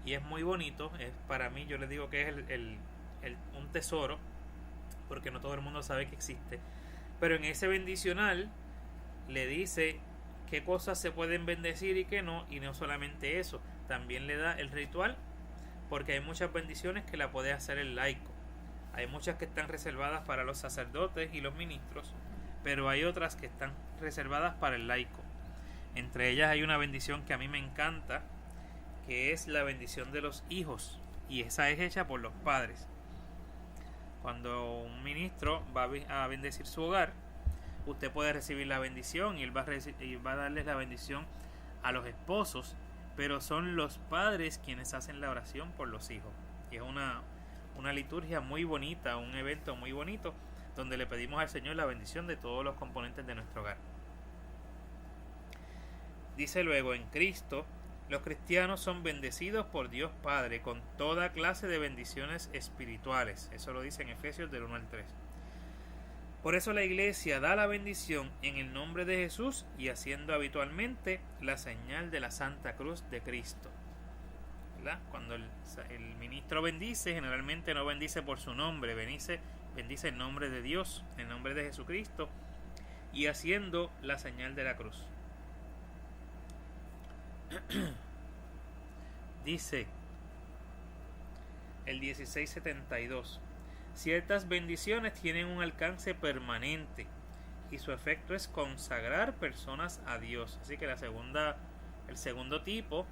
y es muy bonito. Es, para mí, yo les digo que es un tesoro, porque no todo el mundo sabe que existe. Pero en ese bendicional le dice qué cosas se pueden bendecir y qué no, y no solamente eso, también le da el ritual, porque hay muchas bendiciones que la puede hacer el laico. Hay muchas que están reservadas para los sacerdotes y los ministros, pero hay otras que están reservadas para el laico. Entre ellas hay una bendición que a mí me encanta, que es la bendición de los hijos, y esa es hecha por los padres. Cuando un ministro va a bendecir su hogar, usted puede recibir la bendición y él va a darles la bendición a los esposos, pero son los padres quienes hacen la oración por los hijos. Y es una liturgia muy bonita, un evento muy bonito, donde le pedimos al Señor la bendición de todos los componentes de nuestro hogar. Dice luego, en Cristo, los cristianos son bendecidos por Dios Padre con toda clase de bendiciones espirituales. Eso lo dice en Efesios del 1 al 3. Por eso la Iglesia da la bendición en el nombre de Jesús y haciendo habitualmente la señal de la Santa Cruz de Cristo. ¿Verdad? Cuando el ministro bendice, generalmente no bendice por su nombre, bendice en nombre de Dios, en nombre de Jesucristo, y haciendo la señal de la cruz. Dice el 1672: ciertas bendiciones tienen un alcance permanente y su efecto es consagrar personas a Dios. Así que el segundo tipo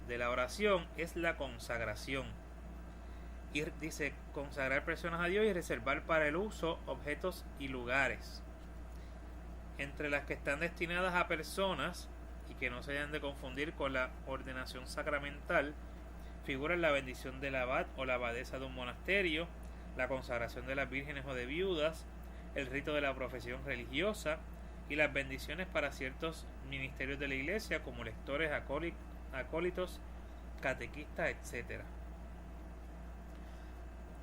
de la oración es la consagración. Y dice consagrar personas a Dios y reservar para el uso objetos y lugares. Entre las que están destinadas a personas y que no se hayan de confundir con la ordenación sacramental, figuran la bendición del abad o la abadesa de un monasterio, la consagración de las vírgenes o de viudas, el rito de la profesión religiosa y las bendiciones para ciertos ministerios de la Iglesia como lectores, acólitos, catequistas, etc.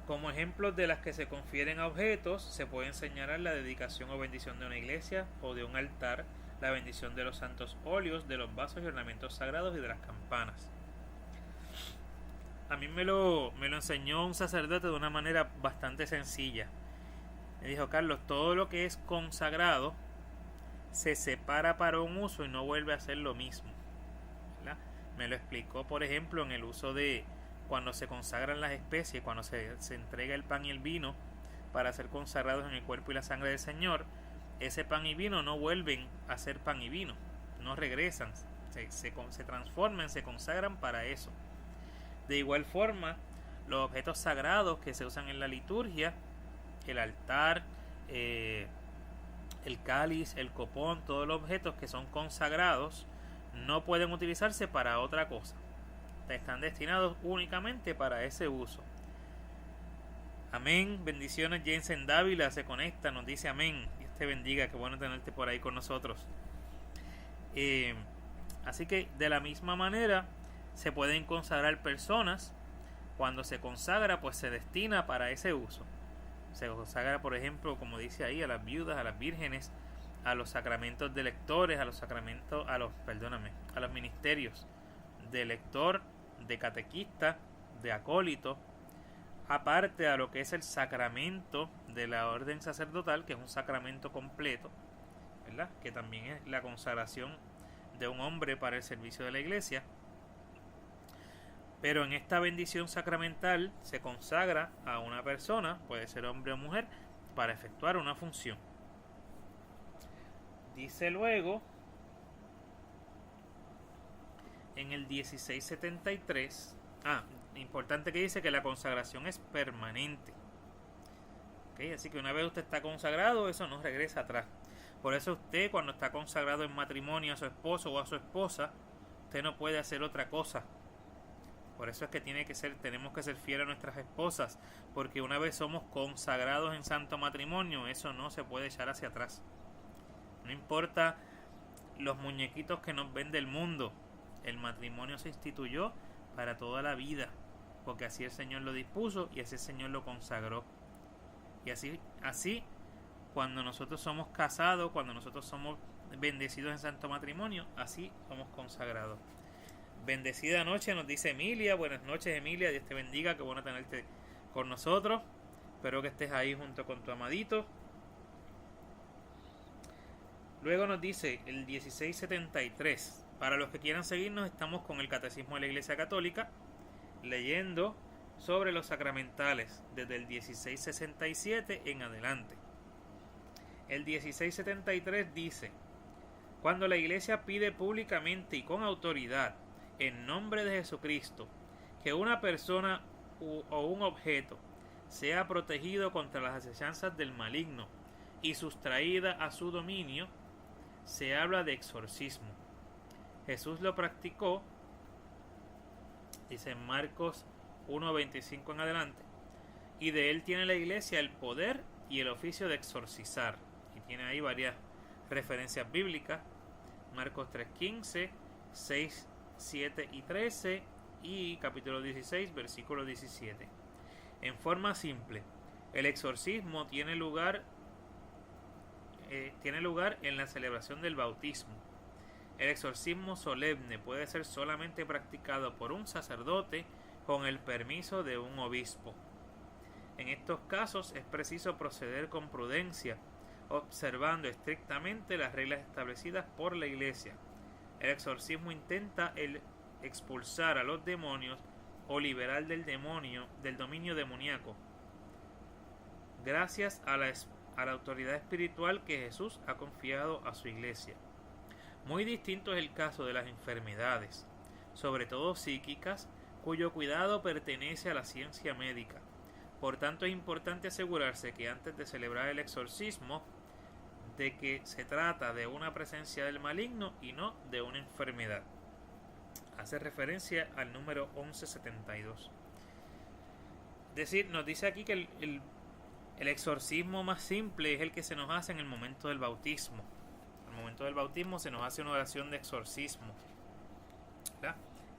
Como ejemplos de las que se confieren a objetos, se pueden señalar la dedicación o bendición de una iglesia o de un altar, la bendición de los santos óleos, de los vasos y ornamentos sagrados y de las campanas. A mí me lo enseñó un sacerdote de una manera bastante sencilla. Me dijo: Carlos, todo lo que es consagrado se separa para un uso y no vuelve a ser lo mismo. ¿Verdad? Me lo explicó, por ejemplo, en el uso de cuando se consagran las especies, cuando se entrega el pan y el vino para ser consagrados en el cuerpo y la sangre del Señor. Ese pan y vino no vuelven a ser pan y vino, no regresan, se transforman, se consagran para eso. De igual forma, los objetos sagrados que se usan en la liturgia, el altar, el cáliz, el copón, todos los objetos que son consagrados no pueden utilizarse para otra cosa. Están destinados únicamente para ese uso. Amén. Bendiciones. Jensen Dávila se conecta, nos dice amén. Dios te bendiga, qué bueno tenerte por ahí con nosotros. Así que de la misma manera se pueden consagrar personas. Cuando se consagra, pues se destina para ese uso. Se consagra, por ejemplo, como dice ahí, a las viudas, a las vírgenes, a los sacramentos de lectores, a los ministerios de lector, de catequista, de acólito, aparte a lo que es el sacramento de la orden sacerdotal, que es un sacramento completo, ¿verdad? Que también es la consagración de un hombre para el servicio de la iglesia. Pero en esta bendición sacramental se consagra a una persona, puede ser hombre o mujer, para efectuar una función. Dice luego en el 1673, importante que dice que la consagración es permanente. ¿Okay? Así que una vez usted está consagrado, eso no regresa atrás. Por eso usted, cuando está consagrado en matrimonio a su esposo o a su esposa, usted no puede hacer otra cosa. Por eso es que tenemos que ser fieles a nuestras esposas, porque una vez somos consagrados en santo matrimonio, eso no se puede echar hacia atrás. No importa los muñequitos que nos vende el mundo, el matrimonio se instituyó para toda la vida, porque así el Señor lo dispuso y así el Señor lo consagró. Y así cuando nosotros somos casados, cuando nosotros somos bendecidos en santo matrimonio, así somos consagrados. Bendecida noche, nos dice Emilia. Buenas noches, Emilia. Dios te bendiga. Qué bueno tenerte con nosotros. Espero que estés ahí junto con tu amadito. Luego nos dice el 1673. Para los que quieran seguirnos, estamos con el Catecismo de la Iglesia Católica, leyendo sobre los sacramentales desde el 1667 en adelante. El 1673 dice: cuando la Iglesia pide públicamente y con autoridad, en nombre de Jesucristo, que una persona o un objeto sea protegido contra las acechanzas del maligno y sustraída a su dominio, se habla de exorcismo. Jesús lo practicó, dice en Marcos 1:25 en adelante, y de él tiene la Iglesia el poder y el oficio de exorcizar. Y tiene ahí varias referencias bíblicas: Marcos 3:15, 6, 7 y 13 y capítulo 16, versículo 17. En forma simple, el exorcismo tiene lugar en la celebración del bautismo. El exorcismo solemne puede ser solamente practicado por un sacerdote con el permiso de un obispo. En estos casos es preciso proceder con prudencia, observando estrictamente las reglas establecidas por la Iglesia. El exorcismo intenta expulsar a los demonios o liberar del dominio demoníaco, gracias a la autoridad espiritual que Jesús ha confiado a su Iglesia. Muy distinto es el caso de las enfermedades, sobre todo psíquicas, cuyo cuidado pertenece a la ciencia médica. Por tanto, es importante asegurarse que antes de celebrar el exorcismo, de que se trata de una presencia del maligno y no de una enfermedad. Hace referencia al número 1172. Es decir, nos dice aquí que el exorcismo más simple es el que se nos hace en el momento del bautismo. En el momento del bautismo se nos hace una oración de exorcismo, ¿verdad?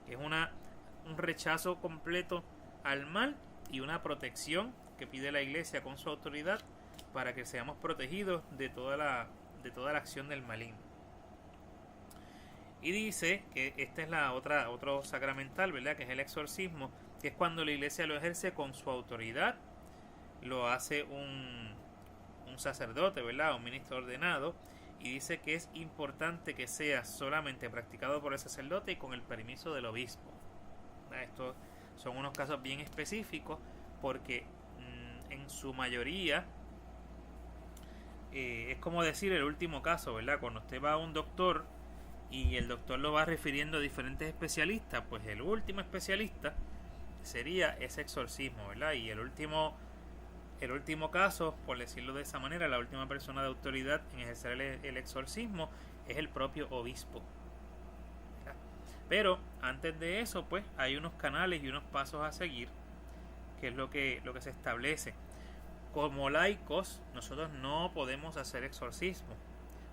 Es un rechazo completo al mal y una protección que pide la Iglesia con su autoridad para que seamos protegidos de toda la acción del maligno. Y dice que esta es otro sacramental, ¿verdad? Que es el exorcismo, que es cuando la Iglesia lo ejerce con su autoridad, lo hace un sacerdote, ¿verdad? Un ministro ordenado, y dice que es importante que sea solamente practicado por el sacerdote y con el permiso del obispo. Estos son unos casos bien específicos porque en su mayoría es como decir el último caso, ¿verdad? Cuando usted va a un doctor y el doctor lo va refiriendo a diferentes especialistas, pues el último especialista sería ese exorcismo, ¿verdad? Y el último caso, por decirlo de esa manera, la última persona de autoridad en ejercer el exorcismo es el propio obispo. ¿Verdad? Pero antes de eso, pues hay unos canales y unos pasos a seguir, que es lo que se establece. Como laicos, nosotros no podemos hacer exorcismo.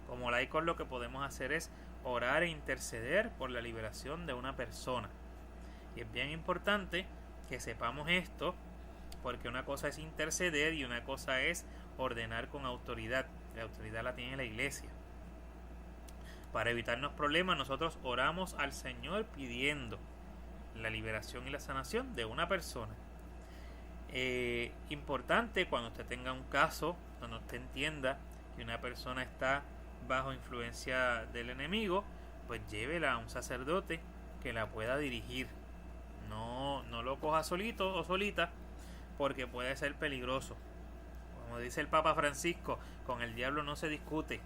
Como laicos lo que podemos hacer es orar e interceder por la liberación de una persona. Y es bien importante que sepamos esto, porque una cosa es interceder y una cosa es ordenar con autoridad. La autoridad la tiene la Iglesia. Para evitarnos problemas, nosotros oramos al Señor pidiendo la liberación y la sanación de una persona. Importante cuando usted tenga un caso, cuando usted entienda que una persona está bajo influencia del enemigo, pues llévela a un sacerdote que la pueda dirigir. No lo coja solito o solita, porque puede ser peligroso. Como dice el Papa Francisco, con el diablo no se discute.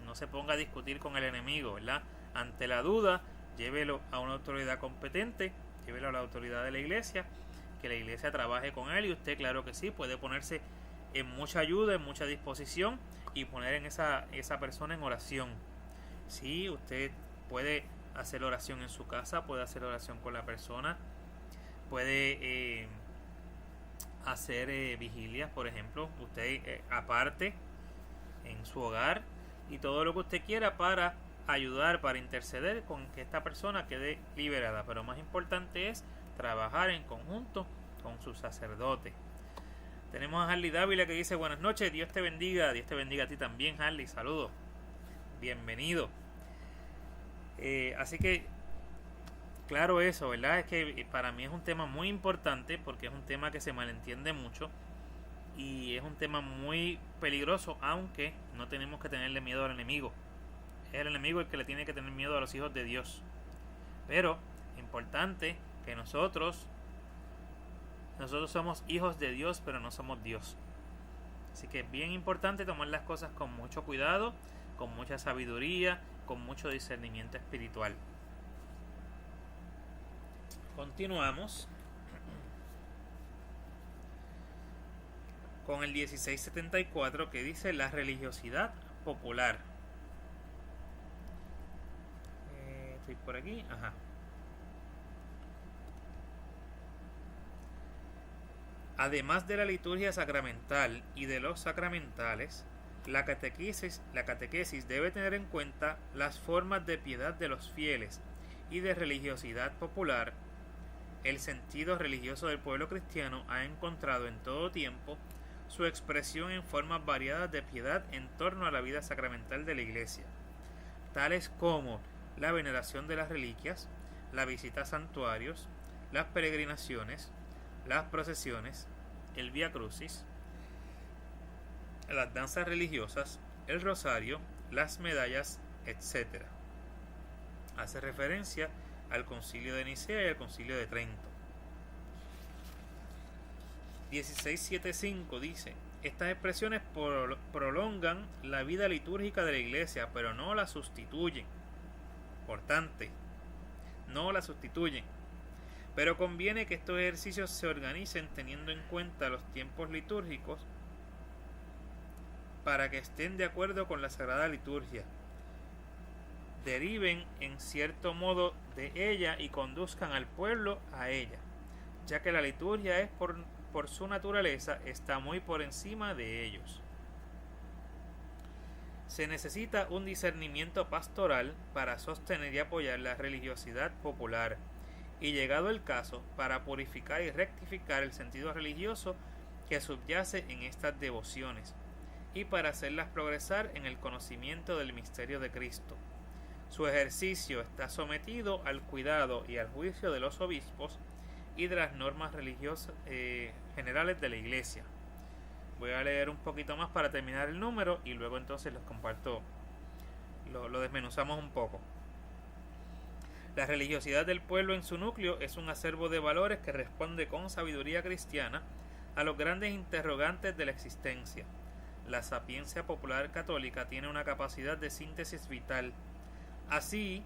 No se ponga a discutir con el enemigo, ¿verdad? Ante la duda, llévelo a una autoridad competente, llévelo a la autoridad de la Iglesia, que la Iglesia trabaje con él, y usted, claro que sí, puede ponerse en mucha ayuda, en mucha disposición, y poner en esa persona en oración. Sí, usted puede hacer oración en su casa, puede hacer oración con la persona, puede hacer vigilias, por ejemplo, usted aparte en su hogar, y todo lo que usted quiera para ayudar, para interceder con que esta persona quede liberada. Pero más importante es trabajar en conjunto con su sacerdote. Tenemos a Harley Dávila que dice: buenas noches, Dios te bendiga. Dios te bendiga a ti también, Harley, saludos, bienvenido. Así que claro eso, ¿verdad? Es que para mí es un tema muy importante porque es un tema que se malentiende mucho y es un tema muy peligroso, aunque no tenemos que tenerle miedo al enemigo. Es el enemigo el que le tiene que tener miedo a los hijos de Dios. Pero importante que nosotros somos hijos de Dios, pero no somos Dios. Así que es bien importante tomar las cosas con mucho cuidado, con mucha sabiduría, con mucho discernimiento espiritual. Continuamos con el 1674, que dice la religiosidad popular. Estoy por aquí. Ajá. Además de la liturgia sacramental y de los sacramentales, la catequesis debe tener en cuenta las formas de piedad de los fieles y de religiosidad popular. El sentido religioso del pueblo cristiano ha encontrado en todo tiempo su expresión en formas variadas de piedad en torno a la vida sacramental de la Iglesia, tales como la veneración de las reliquias, la visita a santuarios, las peregrinaciones, las procesiones, el Vía Crucis, las danzas religiosas, el rosario, las medallas, etc. Hace referencia al Concilio de Nicea y al Concilio de Trento. 1675 dice: estas expresiones prolongan la vida litúrgica de la Iglesia, pero no la sustituyen. Importante, no la sustituyen. Pero conviene que estos ejercicios se organicen teniendo en cuenta los tiempos litúrgicos para que estén de acuerdo con la Sagrada Liturgia, deriven en cierto modo de ella y conduzcan al pueblo a ella, ya que la liturgia es por su naturaleza está muy por encima de ellos. Se necesita un discernimiento pastoral para sostener y apoyar la religiosidad popular, y llegado el caso, para purificar y rectificar el sentido religioso que subyace en estas devociones, y para hacerlas progresar en el conocimiento del misterio de Cristo. Su ejercicio está sometido al cuidado y al juicio de los obispos y de las normas religiosas generales de la Iglesia. Voy a leer un poquito más para terminar el número y luego entonces los comparto, lo desmenuzamos un poco. La religiosidad del pueblo en su núcleo es un acervo de valores que responde con sabiduría cristiana a los grandes interrogantes de la existencia. La sapiencia popular católica tiene una capacidad de síntesis vital. Así,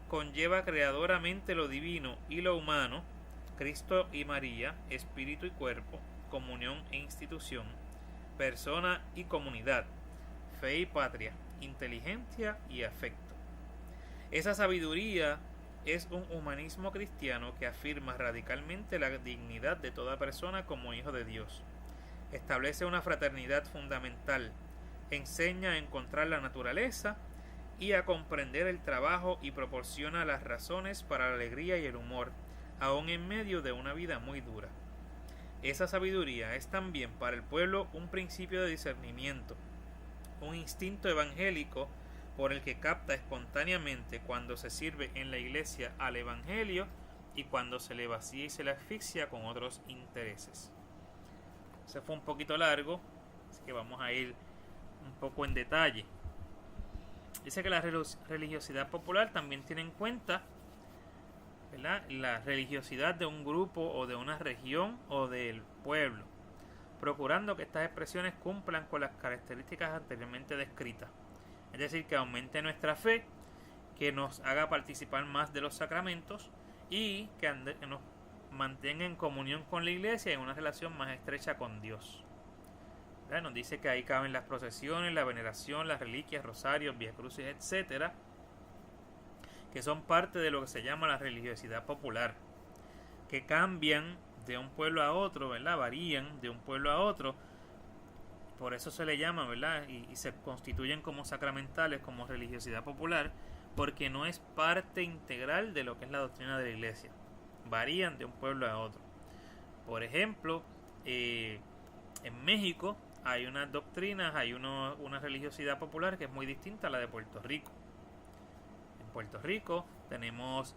conlleva creadoramente lo divino y lo humano, Cristo y María, espíritu y cuerpo, comunión e institución, persona y comunidad, fe y patria, inteligencia y afecto. Esa sabiduría es un humanismo cristiano que afirma radicalmente la dignidad de toda persona como hijo de Dios. Establece una fraternidad fundamental, enseña a encontrar la naturaleza y a comprender el trabajo y proporciona las razones para la alegría y el humor, aun en medio de una vida muy dura. Esa sabiduría es también para el pueblo un principio de discernimiento, un instinto evangélico por el que capta espontáneamente cuando se sirve en la iglesia al evangelio y cuando se le vacía y se le asfixia con otros intereses. Se fue un poquito largo, así que vamos a ir un poco en detalle. Dice que la religiosidad popular también tiene en cuenta, ¿verdad?, la religiosidad de un grupo o de una región o del pueblo, procurando que estas expresiones cumplan con las características anteriormente descritas. Es decir, que aumente nuestra fe, que nos haga participar más de los sacramentos y que nos mantenga en comunión con la iglesia y en una relación más estrecha con Dios. ¿Verdad? Nos dice que ahí caben las procesiones, la veneración, las reliquias, rosarios, vía crucis, etcétera, que son parte de lo que se llama la religiosidad popular, que cambian de un pueblo a otro, ¿verdad? Varían de un pueblo a otro. Por eso se le llama, ¿verdad? Y se constituyen como sacramentales, como religiosidad popular, porque no es parte integral de lo que es la doctrina de la iglesia. Varían de un pueblo a otro. Por ejemplo, en México hay unas doctrinas, hay una religiosidad popular que es muy distinta a la de Puerto Rico. En Puerto Rico tenemos